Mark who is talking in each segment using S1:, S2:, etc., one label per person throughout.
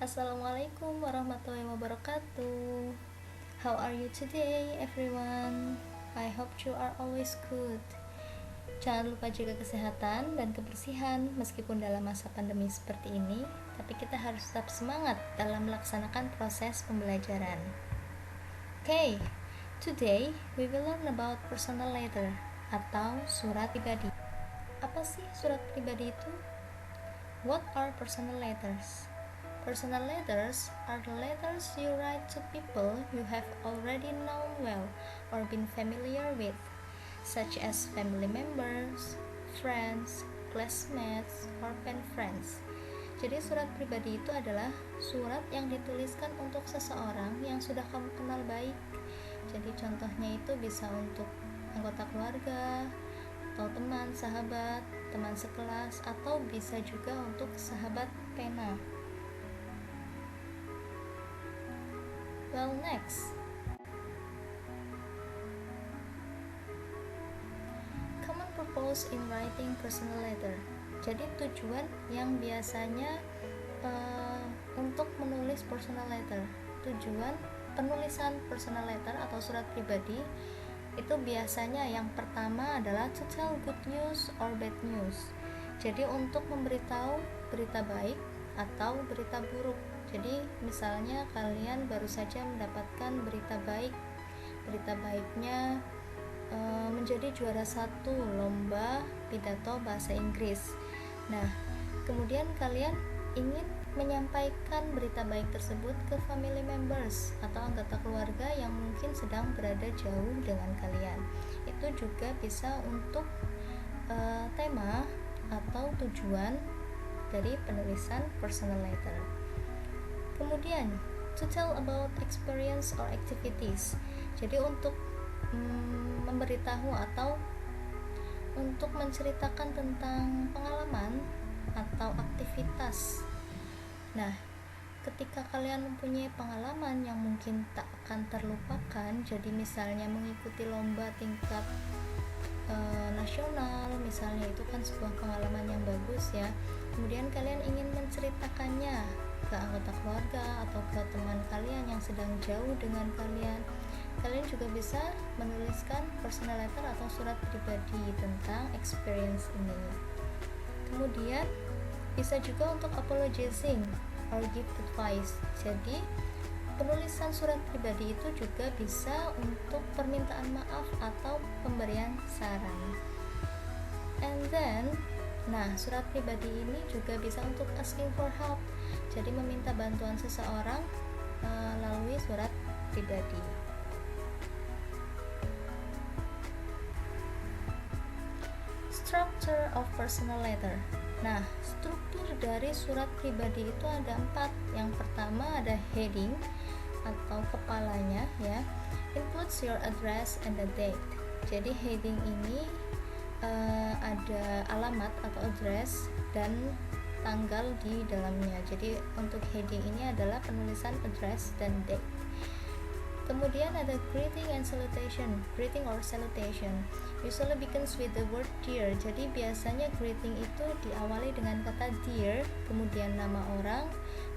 S1: Assalamualaikum warahmatullahi wabarakatuh. How are you today, everyone? I hope you are always good. Jangan lupa jaga kesehatan dan kebersihan meskipun dalam masa pandemi seperti ini, tapi kita harus tetap semangat dalam melaksanakan proses pembelajaran. Okay, today we will learn about personal letter atau surat pribadi. Apa sih surat pribadi itu? What are personal letters? Personal letters are the letters you write to people you have already known well or been familiar with, such as family members, friends, classmates, or pen friends. Jadi surat pribadi itu adalah surat yang dituliskan untuk seseorang yang sudah kamu kenal baik. Jadi contohnya itu bisa untuk anggota keluarga, atau teman, sahabat, teman sekelas, atau bisa juga untuk sahabat pena. Well, next, common purpose in writing personal letter. Jadi tujuan yang biasanya untuk menulis personal letter. Tujuan penulisan personal letter atau surat pribadi itu biasanya yang pertama adalah to tell good news or bad news. Jadi untuk memberitahu berita baik atau berita buruk. Jadi misalnya kalian baru saja mendapatkan berita baik. Berita baiknya menjadi juara 1 lomba pidato bahasa Inggris. Nah, kemudian kalian ingin menyampaikan berita baik tersebut ke family members atau anggota keluarga yang mungkin sedang berada jauh dengan kalian. Itu juga bisa untuk tema atau tujuan dari penulisan personal letter. Kemudian, to tell about experience or activities. Jadi untuk memberitahu atau untuk menceritakan tentang pengalaman atau aktivitas. Nah, ketika kalian mempunyai pengalaman yang mungkin tak akan terlupakan, jadi misalnya mengikuti lomba tingkat nasional, misalnya itu kan sebuah pengalaman yang bagus ya. Kemudian kalian ingin menceritakannya ke anggota keluarga atau ke teman kalian yang sedang jauh dengan kalian. Kalian juga bisa menuliskan personal letter atau surat pribadi tentang experience ini. Kemudian bisa juga untuk apologizing or give advice. Jadi penulisan surat pribadi itu juga bisa untuk permintaan maaf atau pemberian saran. And then, surat pribadi ini juga bisa untuk asking for help. Jadi meminta bantuan seseorang melalui surat pribadi. Structure of personal letter. Nah, struktur dari surat pribadi itu ada 4. Yang pertama ada heading atau kepalanya ya, includes your address and the date. Jadi heading ini ada alamat atau address dan tanggal di dalamnya. Jadi untuk heading ini adalah penulisan address dan date. Kemudian ada greeting and salutation. Greeting or salutation usually begins with the word dear. Jadi biasanya greeting itu diawali dengan kata dear, kemudian nama orang,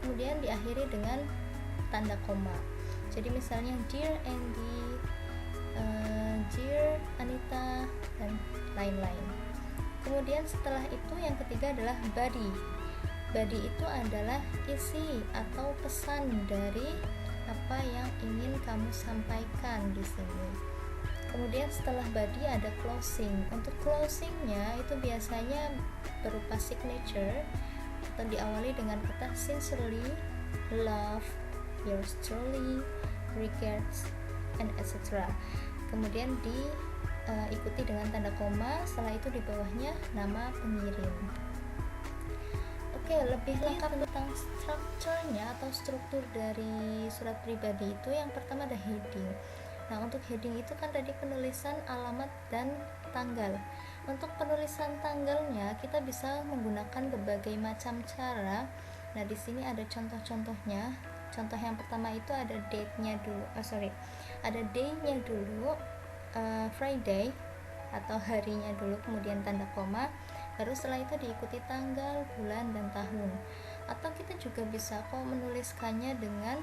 S1: kemudian diakhiri dengan tanda koma. Jadi misalnya dear Andy, dear Anita, dan lain-lain. Kemudian setelah itu yang ketiga adalah body. Body itu adalah isi atau pesan dari apa yang ingin kamu sampaikan di sini. Kemudian setelah body ada closing. Untuk closingnya itu biasanya berupa signature atau diawali dengan kata sincerely, love, yours truly, regards, and etc. Kemudian diikuti dengan tanda koma. Setelah itu di bawahnya nama pengirim. Oke, lebih lengkap tentang strukturnya atau struktur dari surat pribadi itu yang pertama ada heading. Nah, untuk heading itu kan tadi penulisan alamat dan tanggal. Untuk penulisan tanggalnya kita bisa menggunakan berbagai macam cara. Nah, di sini ada contoh-contohnya. Contoh yang pertama itu ada date-nya dulu. Ada day-nya dulu, Friday atau harinya dulu, kemudian tanda koma. Baru setelah itu diikuti tanggal, bulan, dan tahun. Atau kita juga bisa kok menuliskannya dengan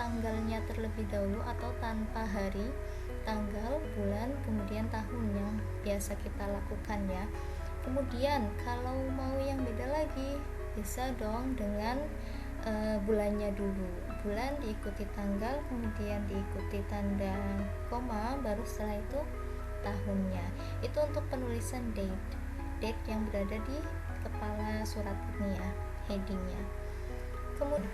S1: tanggalnya terlebih dahulu atau tanpa hari, tanggal, bulan, kemudian tahun yang biasa kita lakukan ya. Kemudian kalau mau yang beda lagi, bisa dong dengan bulannya dulu. Bulan diikuti tanggal, kemudian diikuti tanda koma, baru setelah itu tahunnya. Itu untuk penulisan date yang berada di kepala surat ini ya, headingnya. Kemudian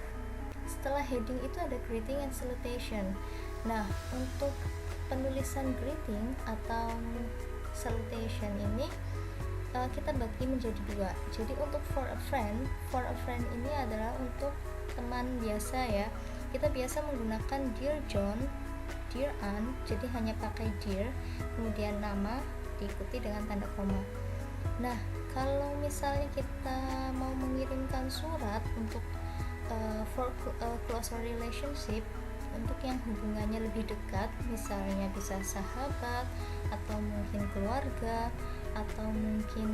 S1: setelah heading itu ada greeting and salutation. Nah, untuk penulisan greeting atau salutation ini kita bagi menjadi dua. Jadi untuk for a friend ini adalah untuk teman biasa ya. Kita biasa menggunakan dear John, dear Ann, jadi hanya pakai dear, kemudian nama diikuti dengan tanda koma. Nah, kalau misalnya kita mau mengirimkan surat untuk for closer relationship, untuk yang hubungannya lebih dekat, misalnya bisa sahabat atau mungkin keluarga atau mungkin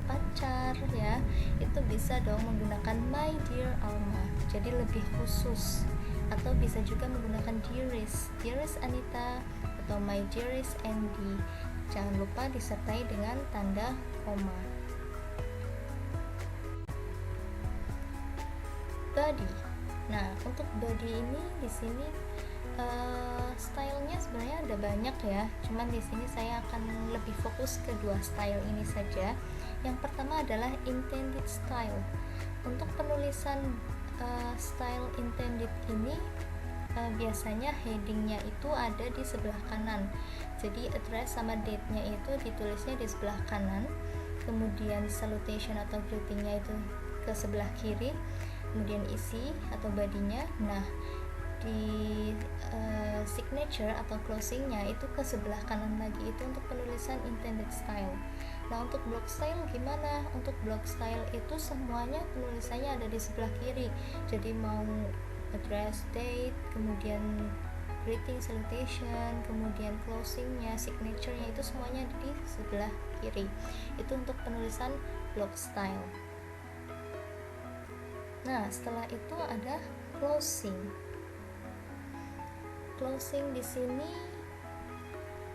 S1: pacar ya, itu bisa dong menggunakan my dear Alma, jadi lebih khusus. Atau bisa juga menggunakan dearest Anita atau my dearest Andy. Jangan lupa disertai dengan tanda koma. Body. Nah, untuk body ini di sini stylenya sebenarnya ada banyak ya. Cuman di sini saya akan lebih fokus ke dua style ini saja. Yang pertama adalah intended style. Untuk penulisan style intended ini biasanya headingnya itu ada di sebelah kanan. Jadi address sama date-nya itu ditulisnya di sebelah kanan. Kemudian salutation atau greeting-nya itu ke sebelah kiri. Kemudian isi atau body-nya, nah di signature atau closing-nya itu ke sebelah kanan lagi, itu untuk penulisan intended style. Nah, untuk block style gimana? Untuk block style itu semuanya penulisannya ada di sebelah kiri, jadi mau address, date, kemudian greeting, salutation, kemudian closing-nya, signature-nya itu semuanya ada di sebelah kiri. Itu untuk penulisan block style. Nah, setelah itu ada closing. Closing di sini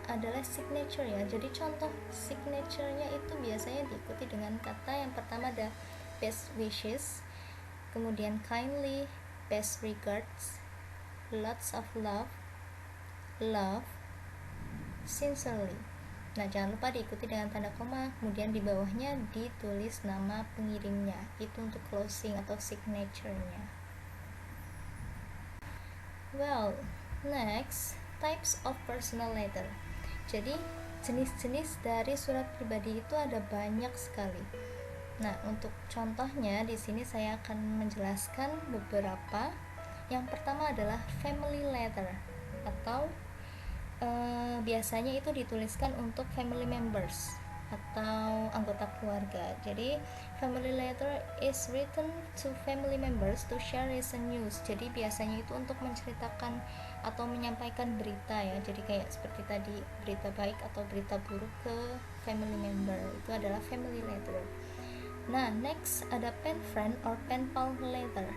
S1: adalah signature ya. Jadi contoh signature-nya itu biasanya diikuti dengan kata yang pertama ada best wishes, kemudian kindly, best regards, lots of love, sincerely. Nah, jangan lupa diikuti dengan tanda koma, kemudian di bawahnya ditulis nama pengirimnya. Itu untuk closing atau signature-nya. Well, next, types of personal letter. Jadi, jenis-jenis dari surat pribadi itu ada banyak sekali. Nah, untuk contohnya di sini saya akan menjelaskan beberapa. Yang pertama adalah family letter atau biasanya itu dituliskan untuk family members atau anggota keluarga. Jadi family letter is written to family members to share recent news. Jadi biasanya itu untuk menceritakan atau menyampaikan berita ya. Jadi kayak seperti tadi, berita baik atau berita buruk ke family member. Itu adalah family letter. Nah, next ada pen friend or pen pal letter.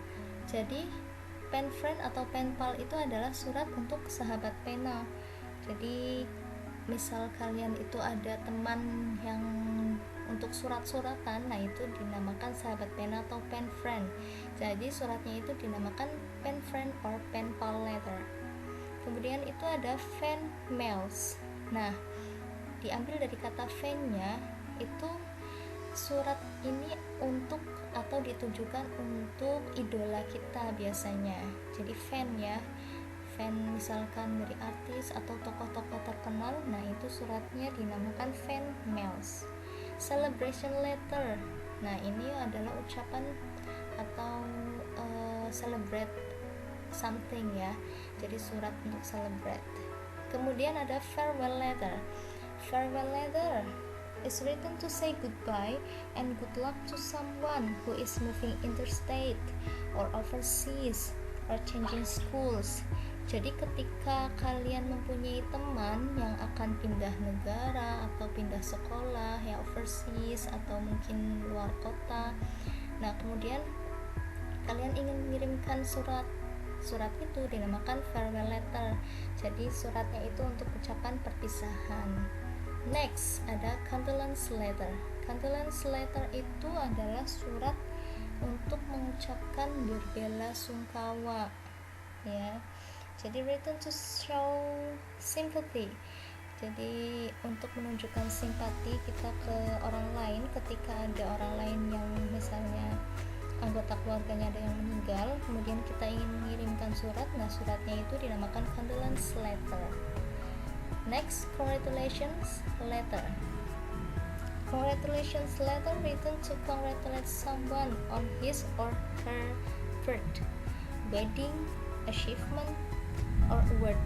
S1: Jadi pen friend atau pen pal itu adalah surat untuk sahabat pena. Jadi misal kalian itu ada teman yang untuk surat-suratan, nah itu dinamakan sahabat pena atau pen friend. Jadi suratnya itu dinamakan pen friend or pen pal letter. Kemudian itu ada fan mails. Nah, diambil dari kata fan-nya, itu surat ini untuk atau ditujukan untuk idola kita biasanya. Jadi fan ya, fan misalkan dari artis atau tokoh-tokoh terkenal, nah itu suratnya dinamakan fan mails. Celebration letter, nah ini adalah ucapan atau celebrate something ya, jadi surat untuk celebrate. Kemudian ada farewell letter. Farewell letter is written to say goodbye and good luck to someone who is moving interstate or overseas or changing schools. Jadi ketika kalian mempunyai teman yang akan pindah negara atau pindah sekolah ya, overseas atau mungkin luar kota, nah kemudian kalian ingin mengirimkan surat itu dinamakan farewell letter. Jadi suratnya itu untuk ucapan perpisahan. Next ada condolence letter. Condolence letter itu adalah surat untuk mengucapkan berbela sungkawa, ya. Jadi written to show sympathy. Jadi untuk menunjukkan simpati kita ke orang lain ketika ada orang lain yang misalnya anggota keluarganya ada yang meninggal, kemudian kita ingin mengirimkan surat. Nah, suratnya itu dinamakan condolence letter. Next, congratulations letter. Congratulations letter written to congratulate someone on his or her birth, wedding, achievement, or award.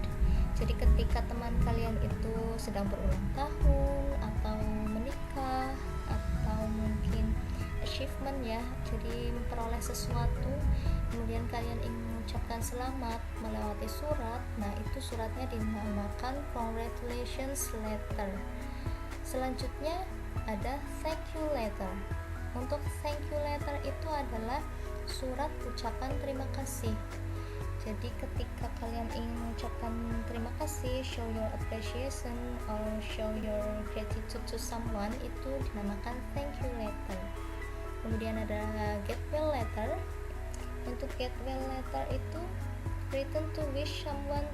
S1: Jadi ketika teman kalian itu sedang berulang tahun atau menikah atau mungkin achievement, ya, jadi memperoleh sesuatu, kemudian kalian ingin mengucapkan selamat melewati surat, nah itu suratnya dinamakan congratulations letter. Selanjutnya ada thank you letter. Untuk thank you letter itu adalah surat ucapan terima kasih. Jadi ketika kalian ingin mengucapkan terima kasih, show your appreciation or show your gratitude to someone, itu dinamakan thank you letter. Kemudian ada get well letter. Untuk get well letter itu written to wish someone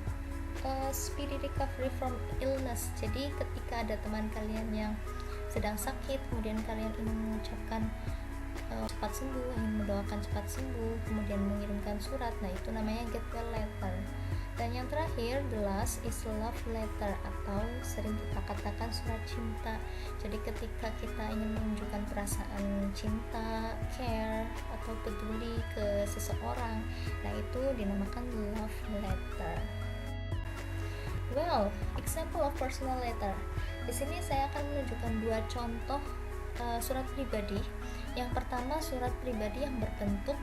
S1: speedy recovery from illness. Jadi ketika ada teman kalian yang sedang sakit, kemudian kalian ingin mengucapkan cepat sembuh, ingin mendoakan cepat sembuh, kemudian mengirimkan surat, nah itu namanya get well letter. Dan yang terakhir, the last is love letter, atau sering kita katakan surat cinta. Jadi ketika kita ingin menunjukkan perasaan cinta, care, atau peduli ke seseorang, nah itu dinamakan love letter. Well, example of personal letter. Di sini saya akan menunjukkan dua contoh surat pribadi. Yang pertama, surat pribadi yang berbentuk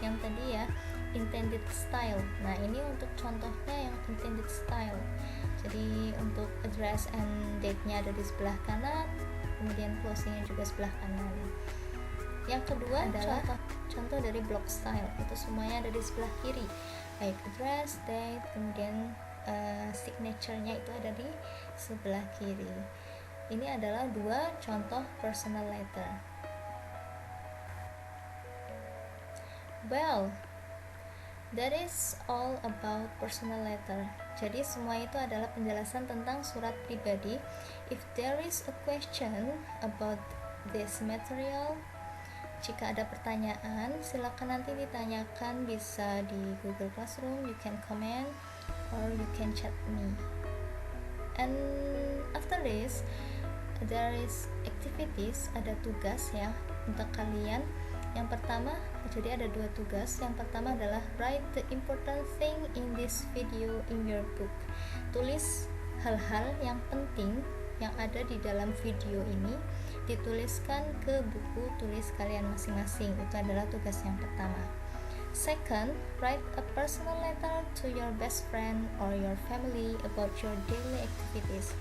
S1: yang tadi, ya, intended style. Nah, ini untuk contohnya yang intended style. Jadi untuk address and date-nya ada di sebelah kanan, kemudian closing-nya juga sebelah kanan. Yang kedua adalah contoh dari block style. Itu semuanya ada di sebelah kiri, baik address, date, kemudian signature-nya itu ada di sebelah kiri. Ini adalah dua contoh personal letter. Well, that is all about personal letter. Jadi semua itu adalah penjelasan tentang surat pribadi. If there is a question about this material, jika ada pertanyaan, silakan nanti ditanyakan, bisa di Google Classroom, you can comment or you can chat me. And after this, there is activities, ada tugas ya untuk kalian. Yang pertama, jadi ada dua tugas. Yang pertama adalah write the important thing in this video in your book. Tulis hal-hal yang penting yang ada di dalam video ini, dituliskan ke buku tulis kalian masing-masing. Itu adalah tugas yang pertama. Second, write a personal letter to your best friend or your family about your daily activities.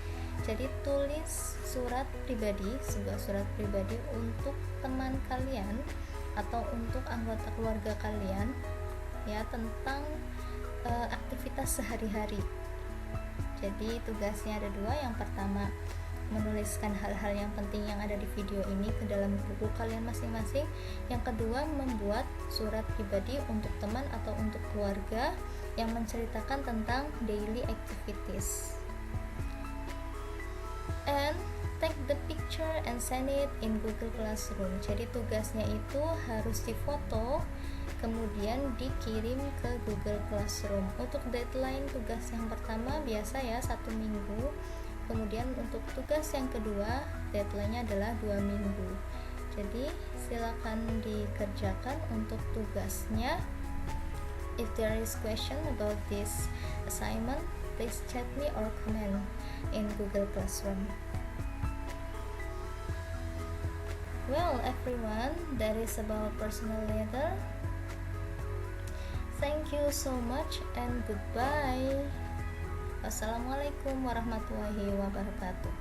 S1: Jadi tulis surat pribadi, sebuah surat pribadi untuk teman kalian atau untuk anggota keluarga kalian, ya, tentang aktivitas sehari-hari. Jadi tugasnya ada dua. Yang pertama, menuliskan hal-hal yang penting yang ada di video ini ke dalam buku kalian masing-masing. Yang kedua, membuat surat pribadi untuk teman atau untuk keluarga yang menceritakan tentang daily activities. And take the picture and send it in Google Classroom. Jadi tugasnya itu harus difoto kemudian dikirim ke Google Classroom. Untuk deadline tugas yang pertama biasa ya 1 minggu. Kemudian untuk tugas yang kedua deadline-nya adalah 2 minggu. Jadi silakan dikerjakan untuk tugasnya. If there is question about this assignment, please chat me or comment in Google Classroom. Well, everyone, that is about personal letter. Thank you so much and goodbye. Wassalamualaikum warahmatullahi wabarakatuh.